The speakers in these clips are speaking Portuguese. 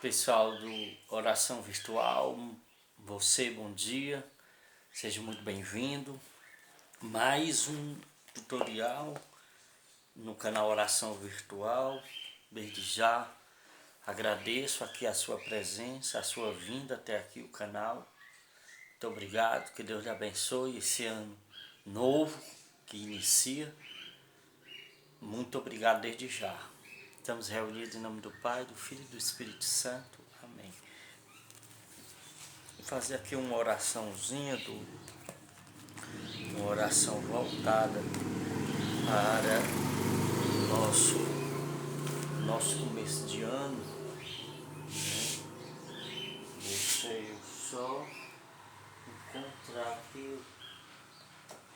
Pessoal do Oração Virtual, você, bom dia, seja muito bem-vindo. Mais um tutorial no canal Oração Virtual. Desde já agradeço aqui a sua presença, a sua vinda até aqui o canal. Muito obrigado, que Deus lhe abençoe esse ano novo que inicia. Muito obrigado desde já. Estamos reunidos em nome do Pai, do Filho e do Espírito Santo. Amém. Vou fazer aqui uma oraçãozinha, uma oração voltada para nosso começo de ano. Deixa eu só encontrar aqui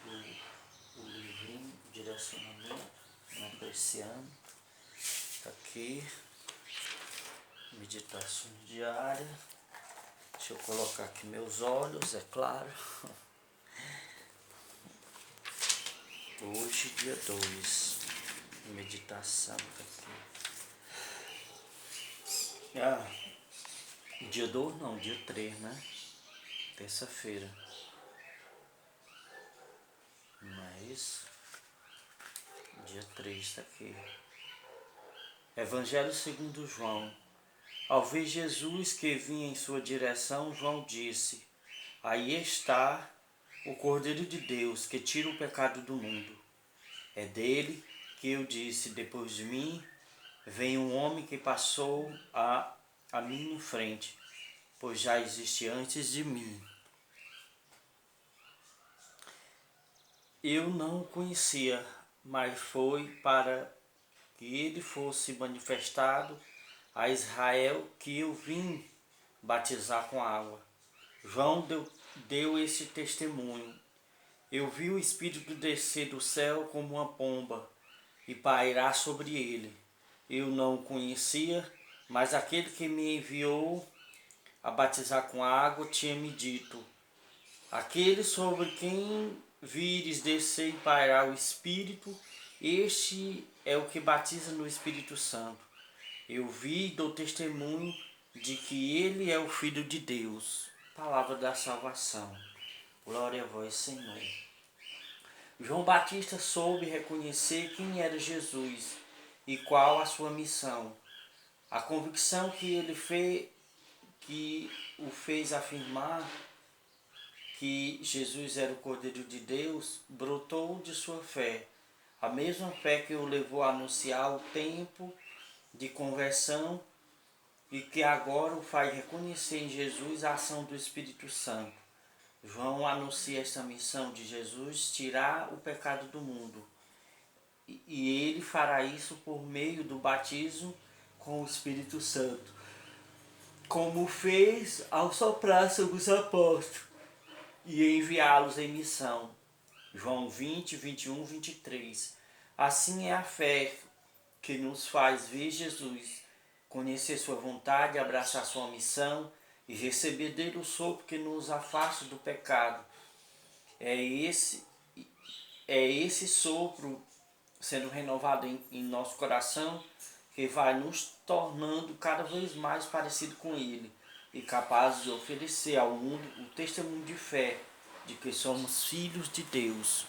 o livrinho, direcionamento, para esse ano. Tá aqui, meditações diárias. Deixa eu colocar aqui meus olhos, é claro. Hoje, dia 2, meditação tá aqui. Dia 2 não, dia 3, né? Terça-feira. Mas, dia 3 tá aqui. Evangelho segundo João. Ao ver Jesus que vinha em sua direção, João disse: Aí está o Cordeiro de Deus que tira o pecado do mundo. É dele que eu disse: depois de mim vem um homem que passou a minha frente, pois já existe antes de mim. Eu não o conhecia, mas foi para que ele fosse manifestado a Israel que eu vim batizar com água. João deu esse testemunho. Eu vi o Espírito descer do céu como uma pomba e pairar sobre ele. Eu não o conhecia, mas aquele que me enviou a batizar com água tinha me dito: aquele sobre quem vires descer e pairar o Espírito, este é o que batiza no Espírito Santo. Eu vi e dou testemunho de que ele é o Filho de Deus. Palavra da salvação. Glória a vós, Senhor. João Batista soube reconhecer quem era Jesus e qual a sua missão. A convicção que o fez afirmar que Jesus era o Cordeiro de Deus brotou de sua fé. A mesma fé que o levou a anunciar o tempo de conversão e que agora o faz reconhecer em Jesus a ação do Espírito Santo. João anuncia esta missão de Jesus, tirar o pecado do mundo. E ele fará isso por meio do batismo com o Espírito Santo, como fez ao soprar sobre os apóstolos e enviá-los em missão. João 20, 21, 23. Assim é a fé que nos faz ver Jesus, conhecer sua vontade, abraçar sua missão e receber dele o sopro que nos afasta do pecado. É esse sopro sendo renovado em nosso coração que vai nos tornando cada vez mais parecido com ele e capaz de oferecer ao mundo o testemunho de fé de que somos filhos de Deus.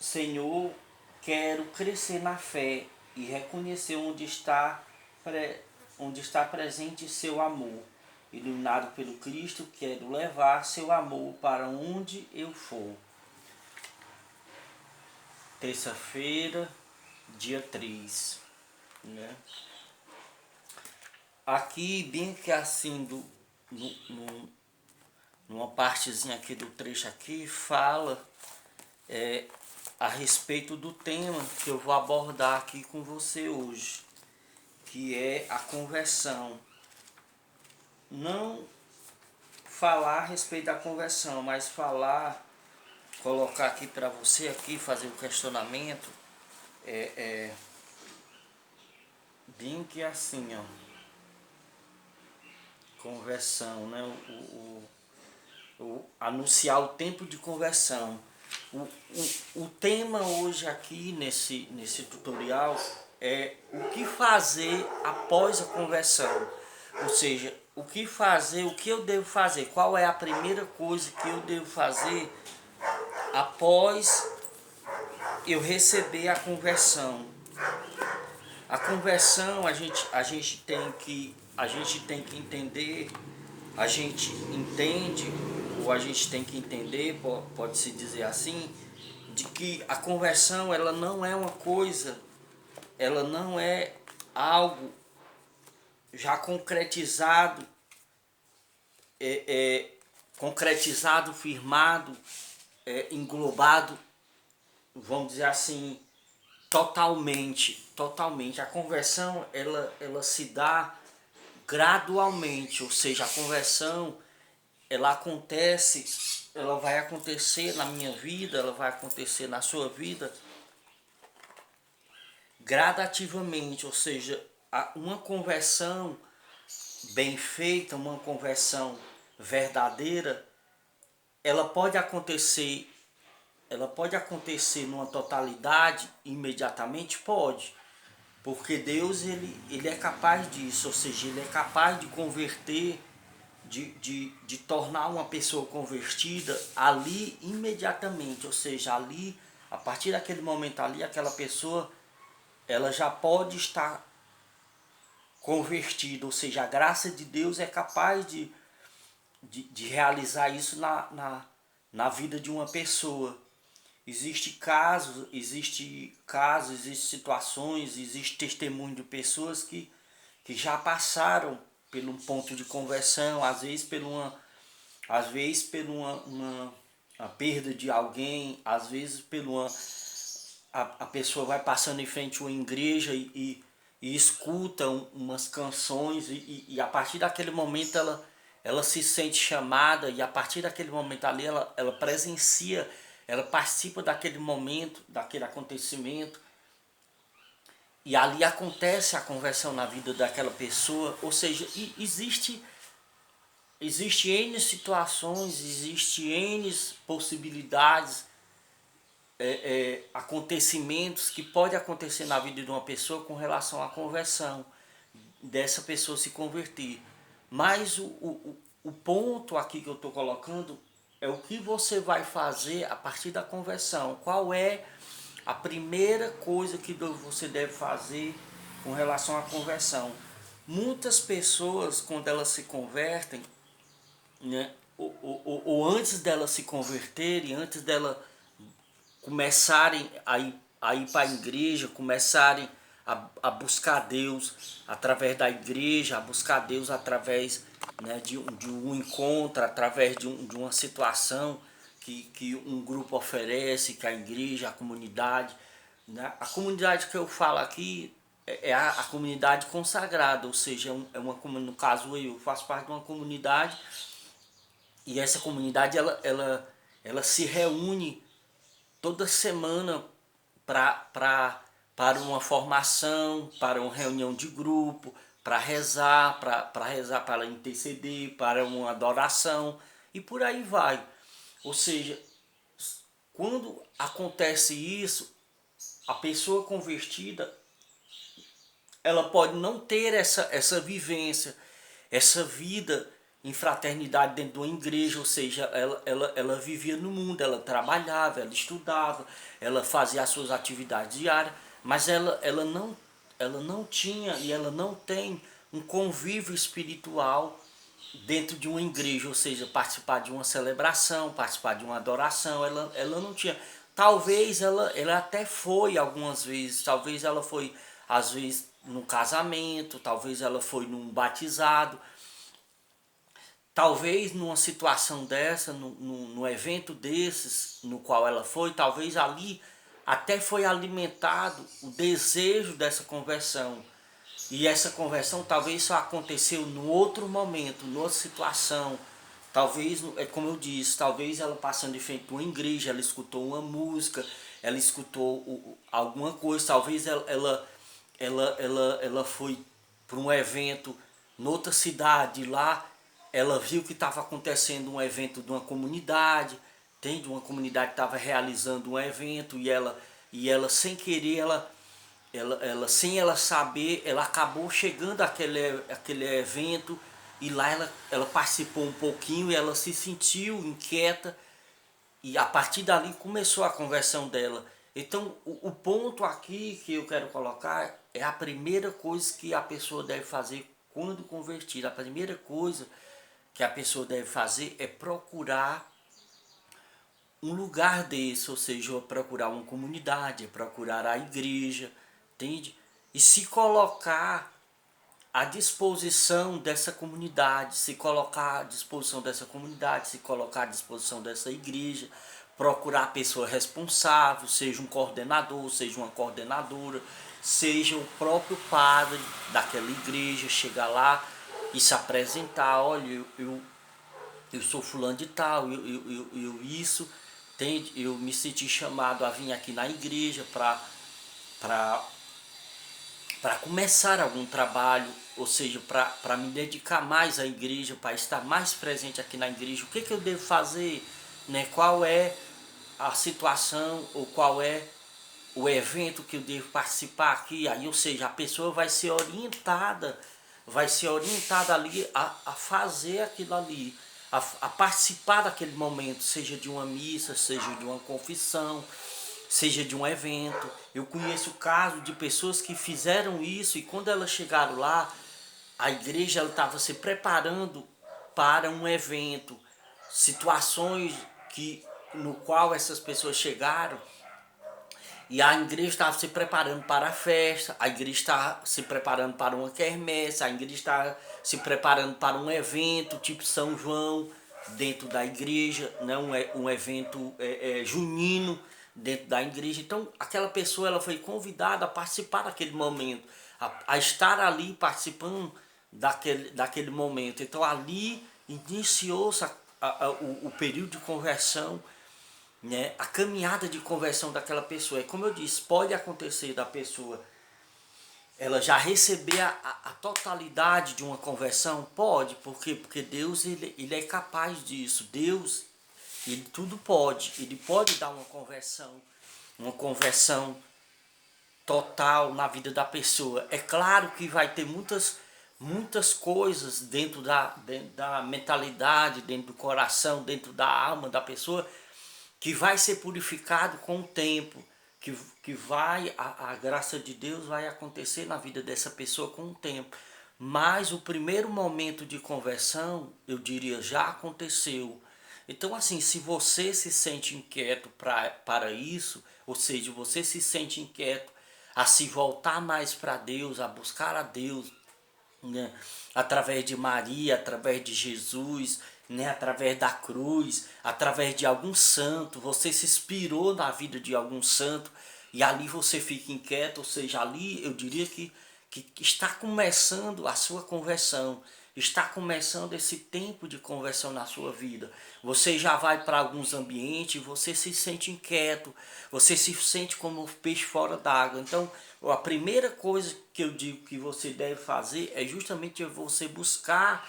Senhor, quero crescer na fé e reconhecer onde está presente seu amor. Iluminado pelo Cristo, quero levar seu amor para onde eu for. Terça-feira, dia 3. Né? Aqui, bem que assim, numa partezinha aqui do trecho aqui, fala a respeito do tema que eu vou abordar aqui com você hoje, que é a conversão. Não falar a respeito da conversão, mas colocar aqui para você aqui, fazer o questionamento, bem que assim, ó, conversão, né? Anunciar o tempo de conversão. O tema hoje aqui nesse tutorial o que fazer após a conversão. Ou seja, o que fazer, o que eu devo fazer, qual é a primeira coisa que eu devo fazer após eu receber a conversão. A conversão a gente tem que entender, a gente entende, ou a gente tem que entender, pode-se dizer assim, de que a conversão ela não é uma coisa, ela não é algo já concretizado, concretizado, firmado, englobado, vamos dizer assim, totalmente. A conversão ela se dá gradualmente, ou seja, a conversão ela acontece, ela vai acontecer na minha vida, ela vai acontecer na sua vida gradativamente, ou seja, uma conversão bem feita, uma conversão verdadeira, ela pode acontecer, ela pode acontecer numa totalidade imediatamente, pode, porque Deus ele é capaz disso, ou seja, ele é capaz de converter, de tornar uma pessoa convertida ali imediatamente, ou seja, ali, a partir daquele momento ali, aquela pessoa ela já pode estar convertida, ou seja, a graça de Deus é capaz de realizar isso na vida de uma pessoa. Existem situações, existe testemunho de pessoas que já passaram por um ponto de conversão, às vezes por uma perda de alguém, às vezes a pessoa vai passando em frente a uma igreja e escuta umas canções e a partir daquele momento ela se sente chamada e a partir daquele momento ali ela presencia, ela participa daquele momento, daquele acontecimento e ali acontece a conversão na vida daquela pessoa, ou seja, existe N situações, existe N possibilidades, acontecimentos que pode acontecer na vida de uma pessoa com relação à conversão, dessa pessoa se converter. Mas o ponto aqui que eu estou colocando é o que você vai fazer a partir da conversão. Qual é a primeira coisa que você deve fazer com relação à conversão? Muitas pessoas, quando elas se convertem, né, ou antes delas se converterem, antes delas começarem a ir para a igreja, começarem a buscar Deus através da igreja, a buscar Deus através, né, de um encontro, através de uma situação que um grupo oferece, que a igreja, a comunidade, né? A comunidade que eu falo aqui é a comunidade consagrada, ou seja, no caso eu faço parte de uma comunidade e essa comunidade ela se reúne toda semana para uma formação, para uma reunião de grupo, para rezar, para interceder, para uma adoração e por aí vai. Ou seja, quando acontece isso, a pessoa convertida ela pode não ter essa vivência, essa vida em fraternidade dentro de uma igreja, ou seja, ela vivia no mundo, ela trabalhava, ela estudava, ela fazia as suas atividades diárias, mas ela não tinha e ela não tem um convívio espiritual dentro de uma igreja, ou seja, participar de uma celebração, participar de uma adoração, ela não tinha. Talvez ela até foi algumas vezes, talvez ela foi às vezes num casamento, talvez ela foi num batizado, talvez numa situação dessa, no evento desses no qual ela foi, talvez ali até foi alimentado o desejo dessa conversão. E essa conversão talvez só aconteceu no outro momento, noutra situação. Talvez, como eu disse, talvez ela passando de frente a uma igreja, ela escutou uma música, ela escutou alguma coisa, talvez ela foi para um evento noutra cidade, lá ela viu que estava acontecendo um evento de uma comunidade, de uma comunidade que estava realizando um evento e ela sem querer, ela sem ela saber, ela acabou chegando àquele evento e lá ela participou um pouquinho e ela se sentiu inquieta e a partir dali começou a conversão dela. Então o ponto aqui que eu quero colocar é a primeira coisa que a pessoa deve fazer quando convertida. A primeira coisa que a pessoa deve fazer é procurar um lugar desse, ou seja, procurar uma comunidade, procurar a igreja, entende? E se colocar à disposição dessa comunidade, se colocar à disposição dessa comunidade, se colocar à disposição dessa igreja, procurar a pessoa responsável, seja um coordenador, seja uma coordenadora, seja o próprio padre daquela igreja, chegar lá e se apresentar, olha, eu sou fulano de tal, eu isso, entende? Eu me senti chamado a vir aqui na igreja para começar algum trabalho, ou seja, para me dedicar mais à igreja, para estar mais presente aqui na igreja. O que eu devo fazer? Né? Qual é a situação ou qual é o evento que eu devo participar aqui? Aí, ou seja, a pessoa vai ser orientada ali a fazer aquilo ali, a participar daquele momento, seja de uma missa, seja de uma confissão, seja de um evento. Eu conheço casos de pessoas que fizeram isso e quando elas chegaram lá, a igreja estava se preparando para um evento, situações no qual essas pessoas chegaram e a igreja estava se preparando para a festa, a igreja estava se preparando para uma quermesse, a igreja estava se preparando para um evento tipo São João dentro da igreja, né? Um evento junino dentro da igreja. Então aquela pessoa ela foi convidada a participar daquele momento, a estar ali participando daquele momento. Então ali iniciou-se o período de conversão, né? A caminhada de conversão daquela pessoa. É como eu disse, pode acontecer da pessoa ela já receber a totalidade de uma conversão? Pode, porque Deus ele é capaz disso. Deus, ele tudo pode. Ele pode dar uma conversão total na vida da pessoa. É claro que vai ter muitas coisas dentro da mentalidade, dentro do coração, dentro da alma da pessoa, que vai ser purificado com o tempo, que vai, a graça de Deus vai acontecer na vida dessa pessoa com o tempo. Mas o primeiro momento de conversão, eu diria, já aconteceu. Então assim, se você se sente inquieto para isso, ou seja, você se sente inquieto a se voltar mais para Deus, a buscar a Deus, né? Através de Maria, através de Jesus, né? Através da cruz, através de algum santo, você se inspirou na vida de algum santo e ali você fica inquieto, ou seja, ali eu diria que está começando a sua conversão, está começando esse tempo de conversão na sua vida. Você já vai para alguns ambientes, você se sente inquieto, você se sente como um peixe fora d'água. Então, a primeira coisa que eu digo que você deve fazer é justamente você buscar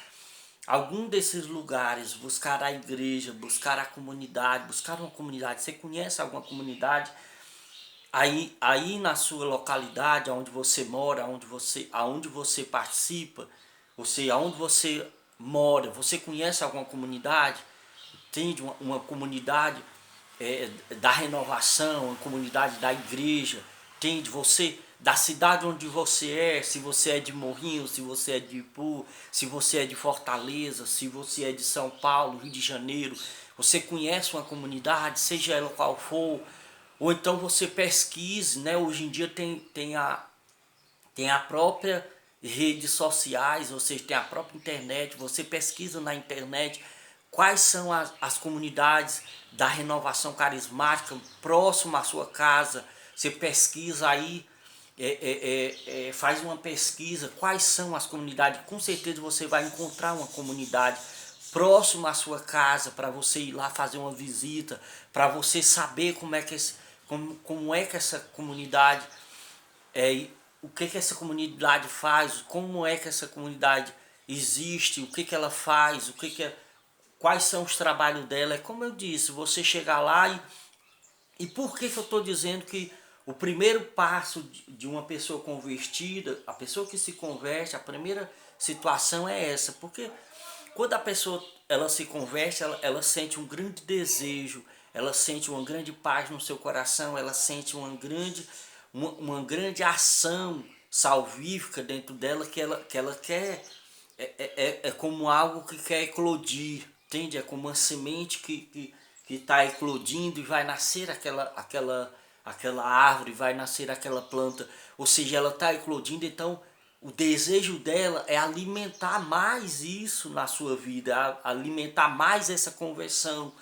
algum desses lugares, buscar a igreja, buscar a comunidade, buscar uma comunidade. Você conhece alguma comunidade? Aí na sua localidade, onde você mora, aonde você participa, ou seja, aonde você mora, você conhece alguma comunidade? Tem uma comunidade da renovação, uma comunidade da igreja, tem de você, da cidade onde você é, se você é de Morrinho, se você é de Ipu, se você é de Fortaleza, se você é de São Paulo, Rio de Janeiro, você conhece uma comunidade, seja ela qual for, ou então você pesquise, né? Hoje em dia tem a própria redes sociais, ou seja, tem a própria internet, você pesquisa na internet quais são as comunidades da renovação carismática próximo à sua casa, você pesquisa aí, faz uma pesquisa, quais são as comunidades, com certeza você vai encontrar uma comunidade próximo à sua casa para você ir lá fazer uma visita, para você saber como é que essa comunidade o que essa comunidade faz, como é que essa comunidade existe, o que ela faz, quais são os trabalhos dela. É como eu disse, você chegar lá e por que eu estou dizendo que O primeiro passo de uma pessoa convertida, a pessoa que se converte, a primeira situação é essa, porque quando a pessoa ela se converte, ela sente um grande desejo, ela sente uma grande paz no seu coração, ela sente uma grande ação salvífica dentro dela que ela quer, é como algo que quer eclodir, entende? É como uma semente que está eclodindo e vai nascer aquela árvore, vai nascer aquela planta, ou seja, ela está eclodindo, então o desejo dela é alimentar mais isso na sua vida, alimentar mais essa conversão.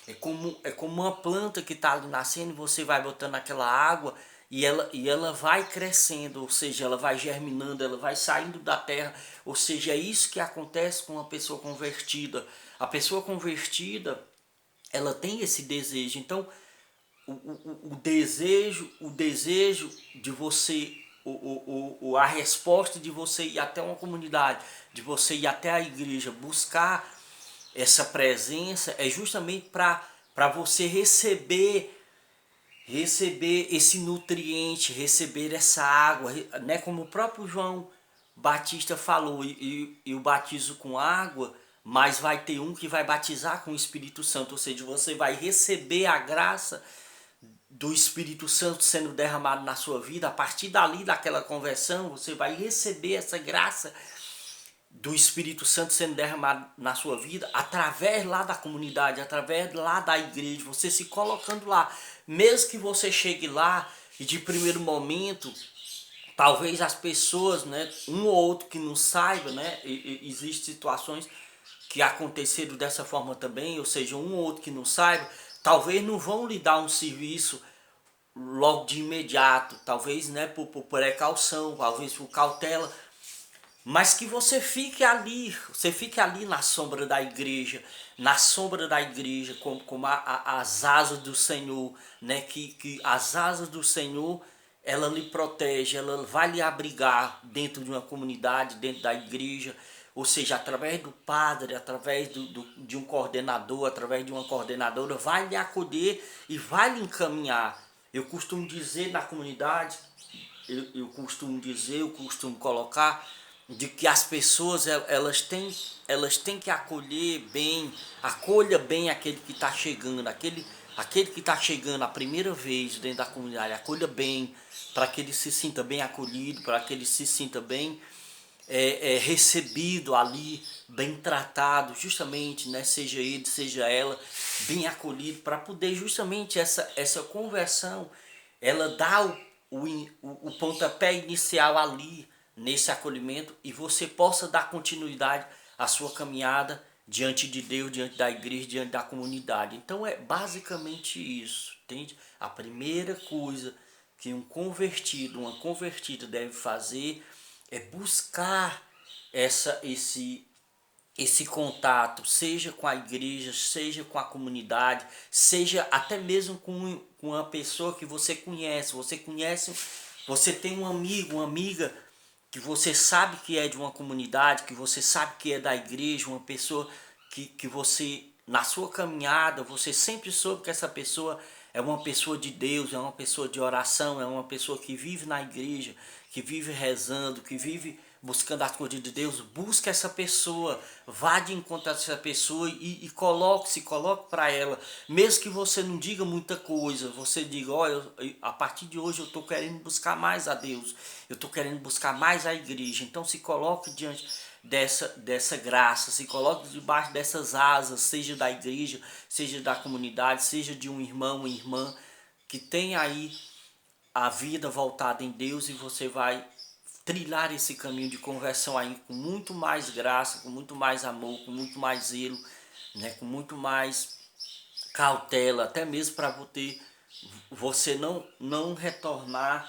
É como uma planta que está ali nascendo e você vai botando aquela água e ela vai crescendo, ou seja, ela vai germinando, ela vai saindo da terra. Ou seja, é isso que acontece com uma pessoa convertida. A pessoa convertida, ela tem esse desejo. Então, o desejo de você, a resposta de você ir até uma comunidade, de você ir até a igreja, buscar essa presença é justamente para você receber esse nutriente, receber essa água, né? Como o próprio João Batista falou, e o batismo com água, mas vai ter um que vai batizar com o Espírito Santo, ou seja, você vai receber a graça do Espírito Santo sendo derramado na sua vida. A partir dali, daquela conversão, você vai receber essa graça do Espírito Santo sendo derramado na sua vida, através lá da comunidade, através lá da igreja, você se colocando lá. Mesmo que você chegue lá e de primeiro momento, talvez as pessoas, né, um ou outro que não saiba, né, existem situações que aconteceram dessa forma também, ou seja, um ou outro que não saiba, talvez não vão lhe dar um serviço logo de imediato, talvez, né, por precaução, talvez por cautela, mas que você fique ali na sombra da igreja, como as asas do Senhor, né? Que as asas do Senhor, ela lhe protege, ela vai lhe abrigar dentro de uma comunidade, dentro da igreja, ou seja, através do padre, através de um coordenador, através de uma coordenadora, vai lhe acolher e vai lhe encaminhar. Eu costumo dizer na comunidade, eu costumo colocar de que as pessoas elas têm que acolha bem aquele que está chegando, aquele que está chegando a primeira vez dentro da comunidade, acolha bem para que ele se sinta bem acolhido, para que ele se sinta bem recebido ali, bem tratado, justamente, né, seja ele, seja ela, bem acolhido, para poder justamente essa conversão, ela dá o pontapé inicial ali, nesse acolhimento, e você possa dar continuidade à sua caminhada diante de Deus, diante da igreja, diante da comunidade. Então é basicamente isso, entende? A primeira coisa que um convertido, uma convertida deve fazer é buscar esse contato, seja com a igreja, seja com a comunidade, seja até mesmo com uma pessoa que você conhece, você tem um amigo, uma amiga que você sabe que é de uma comunidade, que você sabe que é da igreja, uma pessoa que você, na sua caminhada, você sempre soube que essa pessoa é uma pessoa de Deus, é uma pessoa de oração, é uma pessoa que vive na igreja, que vive rezando, que vive buscando as coisas de Deus. Busca essa pessoa, vá de encontro a essa pessoa e se coloque para ela. Mesmo que você não diga muita coisa, você diga, olha, a partir de hoje eu estou querendo buscar mais a Deus, eu estou querendo buscar mais a igreja. Então se coloque diante dessa graça, se coloque debaixo dessas asas, seja da igreja, seja da comunidade, seja de um irmão, uma irmã que tem aí a vida voltada em Deus, e você vai trilhar esse caminho de conversão aí com muito mais graça, com muito mais amor, com muito mais zelo, né, com muito mais cautela, até mesmo para você não retornar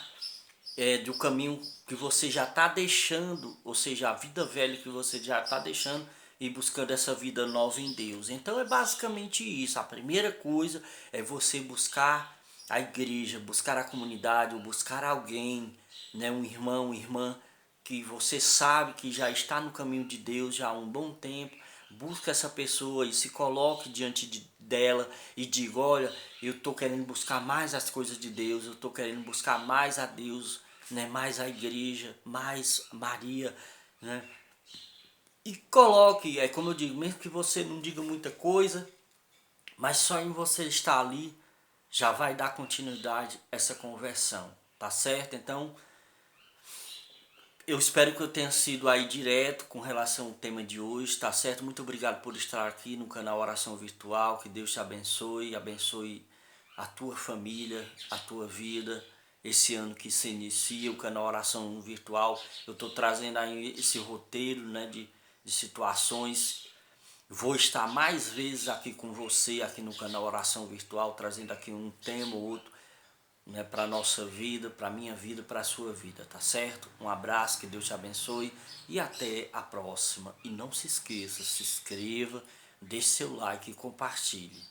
do caminho que você já está deixando, ou seja, a vida velha que você já está deixando e buscando essa vida nova em Deus. Então é basicamente isso. A primeira coisa é você buscar a igreja, buscar a comunidade, ou buscar alguém, né, um irmão, uma irmã, que você sabe que já está no caminho de Deus já há um bom tempo, Busca essa pessoa e se coloque diante dela e diga, olha, eu estou querendo buscar mais as coisas de Deus, eu estou querendo buscar mais a Deus, né, mais a igreja, mais Maria, né? E coloque, é como eu digo, mesmo que você não diga muita coisa, mas só em você estar ali já vai dar continuidade a essa conversão, tá certo? Então, eu espero que eu tenha sido aí direto com relação ao tema de hoje, tá certo? Muito obrigado por estar aqui no canal Oração Virtual, que Deus te abençoe, abençoe a tua família, a tua vida. Esse ano que se inicia, o canal Oração Virtual, eu estou trazendo aí esse roteiro, né, de situações. Vou estar mais vezes aqui com você, aqui no canal Oração Virtual, trazendo aqui um tema ou outro, né, para a nossa vida, para a minha vida, para a sua vida, tá certo? Um abraço, que Deus te abençoe e até a próxima. E não se esqueça, se inscreva, deixe seu like e compartilhe.